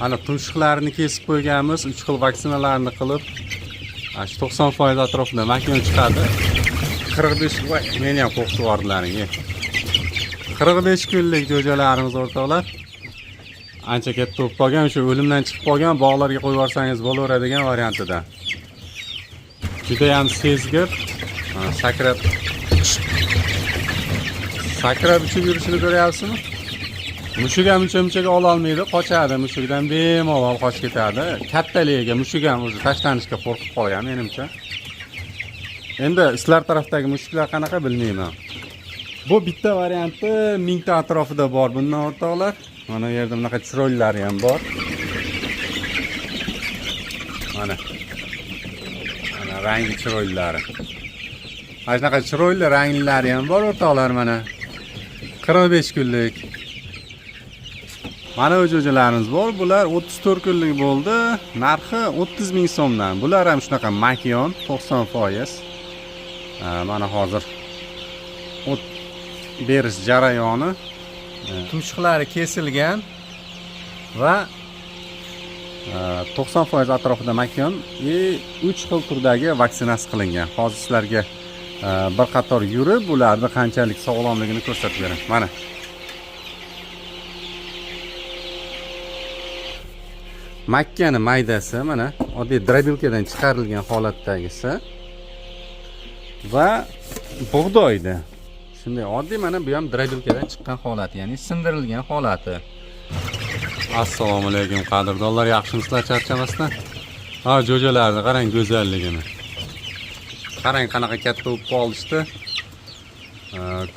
Ana tumshuqlarini kesib qo'yganmiz, 3 xil vaksinalarni qilib, shu 90% atrofida makon chiqadi. 45 voy, meni ham qo'rqitib yubordilaring. 45 kunlik jo'jalarimiz o'rtoqlar. Ancha katta bo'lib qolgan, o'sha o'limdan chiqib qolgan bog'larga qo'yib yuborsangiz bo'laveradigan variantida. Juda ham sezgir, sakrab uchib yurishini ko'ryapsizmi? Mushuk ham uncha-munchaga ola olmaydi, qochadi, mushukdan bemalol qochib ketadi. Kattaligiga mushuk ham o'zi tashlanishga qo'rqib qolgan menimcha. Endi sizlar tarafdagi mushuklar qanaqa bilmayman. Bu bitta varianti 1000 ta atrofida bor bundan o'rtoqlar. Mana bu yerda bunaqa chiroylari ham bor. Mana rangi chiroylari. Mana shunaqa chiroyli ranglilari ham bor o'rtoqlar mana. 45 kunlik. Mana bu jo'jalarimiz bor. Bular 34 kunlik bo'ldi. Narxi 30 ming so'mdan. Bular ham shunaqa makon 90%. Mana hozir o't berish jarayoni. Tumshuqlari kesilgan va 90% atrofida makon 3 xil turdagi vaksinasi qilingan. Hozir sizlarga bir qator yurib, ularni qanchalik sog'lomligini ko'rsatib beraman. Mana. Makkani maydasi mana oddiy drobilkadan chiqarilgan holatdagisi va bug'doyda. Shunday oddiy mana bu ham drobilkadan chiqqan holati, ya'ni sindirilgan holati. Assalomu alaykum qadrdonlar, yaxshimisizlar, charchamasdan? Ha, jo'jalarni qarang go'zalligini. Qarang qanaqa katta bo'lib qolishdi.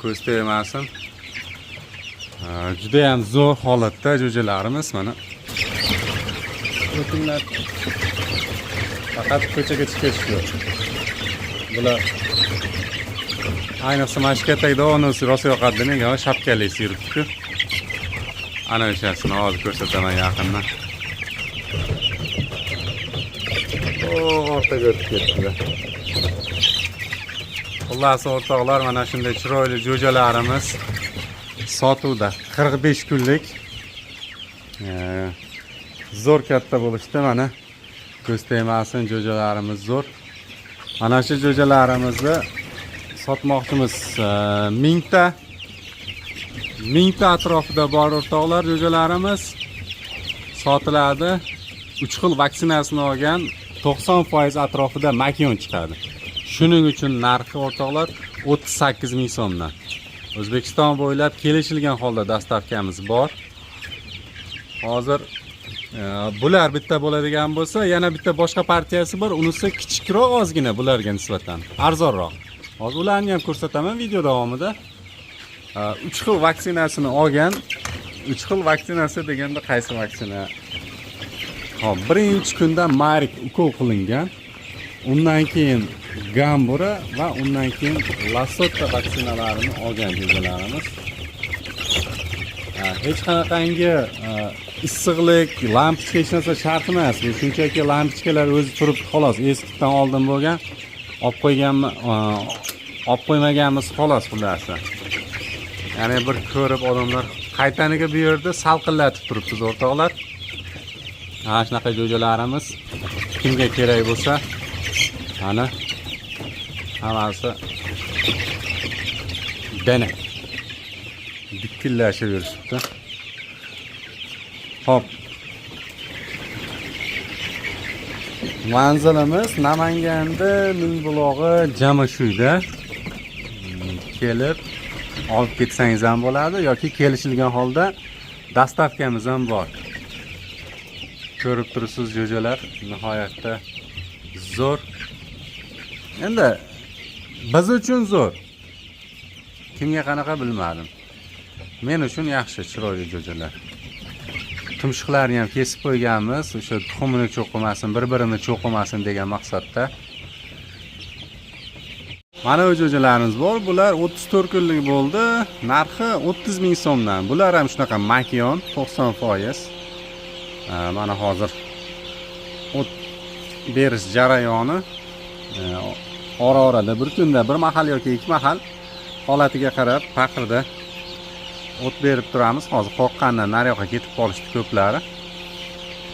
Ko'z tegmasin. Juda ham zo'r holatda jo'jalarimiz mana. O'tinglar. Faqat ko'chaga chiqish yo'q. Bular ayniqsa mashkatak davonisi rosa yoqadi menga, shapkali yuribdi-ku. Ana o'shasini hozir ko'rsataman yaqindan. Ortaga o'tib ketdilar. Xullas o'rtoqlar, mana shunday chiroyli jo'jalarimiz sotuvda 45 kunlik. Zo'r katta bo'lishdi mana. Ko'z tegmasin, jo'jalarimiz zo'r. Mana shu jo'jalarimizni sotmoqchimiz 1000 ta atrofida bor o'rtoqlar jo'jalarimiz sotiladi. 3 xil vaksinasini olgan 90% atrofida makon chiqadi. Shuning uchun narxi o'rtoqlar 38 ming so'mdan. O'zbekiston bo'ylab kelishilgan holda dastavkamiz bor. Hozir bular bitta bo'ladigan bo'lsa, yana bitta boshqa partiyasi bor, unisi kichikroq ozgina bularga nisbatan, arzonroq. Hozir ularni ham ko'rsataman video davomida. 3 xil vaksinasini olgan. 3 xil vaksinasi deganda qaysi vaksina? Hop, birinchi kunda Marik ukol qilingan. Undan keyin Gambura va undan keyin Lasota vaksinalarini olgan jo'jalarimiz. Hech qanaqangi issiqlik, lampochka hech narsa shart emas. Bu shunchaki lampochkalar o'zi turib xolos, eskidan oldin bo'lgan. Olib qo'yganmi, olib qo'ymaganmiz xolos xullasi. Ya'ni bir ko'rib odamlar qaytaniga bu yerda salqinlatib turibmiz o'rtoqlar. Mana shunaqa jo'jalarimiz kimga kerak bo'lsa, ana hammasi dana dikkillashib yurishibdi. Hop. Manzilimiz Namanganda Mingbulog'i Jamashuyda. Kelib olib ketsangiz ham bo'ladi yoki kelishilgan holda dastavkamiz ham bor. Ko'rib turibsiz jo'jalar nihoyatda zo'r. Endi biz uchun zo'r. Kimga qanaqa bilmadim. Men uchun yaxshi, chiroyli jo'jalar. Tumshuqlarni ham kesib qo'yganmiz, o'sha tuxumini cho'qimasin, bir-birini cho'qimasin degan maqsadda. Mana bu jo'jalarimiz bor. Bular 34 kunlik bo'ldi. Narxi 30 ming so'mdan. Bular ham shunaqa makon 90%. Mana hozir o't berish jarayoni ora-orada bir kunda bir mahal yoki ikki mahal holatiga qarab paqirda o't berib turamiz. Hozir qo'rqqandan nari yoqqa ketib qolishdi ko'plari.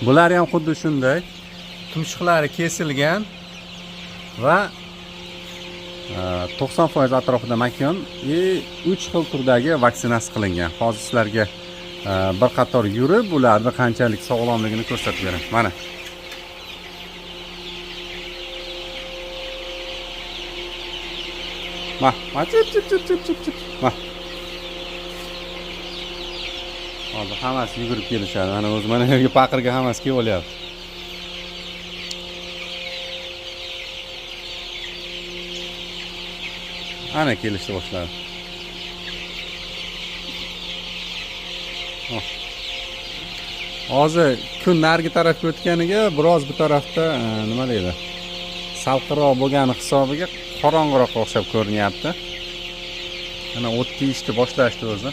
Bular ham xuddi shunday. Tumshuqlari kesilgan va 90% atrofida makon 3 xil turdagi vaksinasi qilingan. Hozir sizlarga bir qator yurib, ularning qanchalik sog'lomligini ko'rsatib beraman. Mana. Ma. Hozir hammasi yugurib kelishadi. Mana o'zi mana yerga paqirga hammasi kelib olyapti. Ana kelishni boshladi. Hozir kun nargi tarafga o'tganiga biroz bu tarafda nima deydi? Salqinroq bo'lgani hisobiga qorong'iroq o'xshab ko'rinyapti. Mana o't tiyishni boshlashdi o'zi.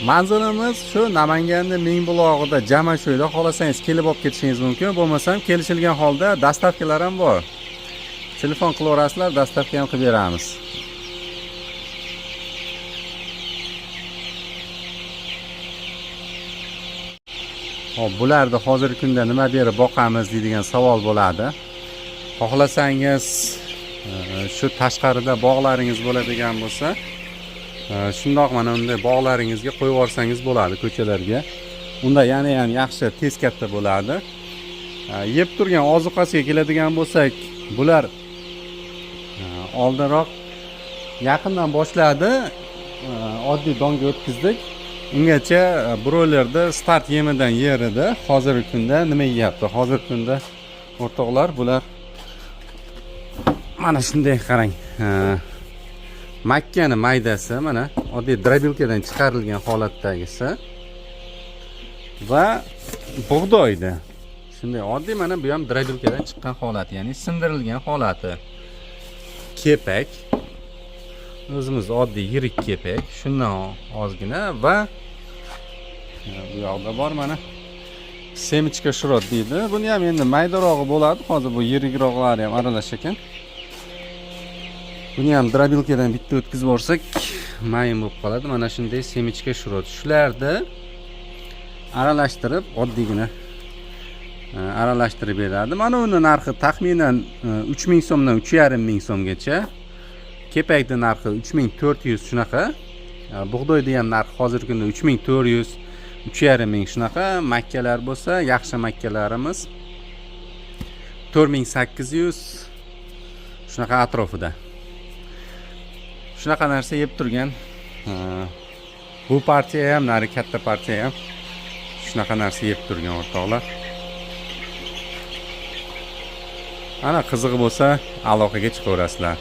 Manzilimiz shu Namanganda Mingbulog'ida Jamashoyda xolasangiz kelib olib ketishingiz mumkin. Bo'lmasam kelishilgan holda dastavkalar ham bor. Telefon qilaverasizlar, dastavka ham qilib beramiz. Hop, bularni hozirgi kunda nima berib boqamiz deydigan savol bo'ladi. Xohlasangiz shu tashqarida bog'laringiz bo'ladigan bo'lsa, shundoq mana unday bog'laringizga qo'yib yuborsangiz bo'ladi ko'chalarga. Unda yana ham yaxshi, tez katta bo'ladi. Yeb turgan ozuqasiga keladigan bo'lsak, bular oldinroq yaqindan boshladi. Oddiy donga o'tkazdik. Ungacha broilerda start yemidan yer edi. Hozirgi kunda nima yeyapti? Hozirgi kunda o'rtoqlar bular mana shunday qarang. Makkani maydasi mana oddiy drobilkadan chiqarilgan holatdagisi va bug'doyda. Shunday oddiy mana bu ham drobilkadan chiqqan holati, ya'ni sindirilgan holati. Kepak. O'zimiz oddiy yirik kepak, shundan ozgina va bu yoqda bor mana semichka shirot deydi. Buni ham endi maydarog'i bo'ladi. Hozir bu yirikroqlari ham aralash ekan. Buni ham drobilkadan bitta o'tkazib borsak, mayin bo'lib qoladi. Mana shunday semichka shirot. Shularni aralashtirib, oddiygina aralashtirib beradi. Mana uni narxi taxminan 3000 so'mdan 3500 so'mgacha. Kepakning narxi 3400 shunaqa. Bug'doyda ham narxi hozirgi kunda 3400, 3500 shunaqa. Makkalar bo'lsa, yaxshi makkalarimiz 4800 shunaqa atrofida. Shunaqa narsa yeb turgan. Bu partiya ham, nari katta partiya ham shunaqa narsa yeb turgan o'rtoqlar. Ana qizig'i bo'lsa, aloqaga chiqaverasizlar.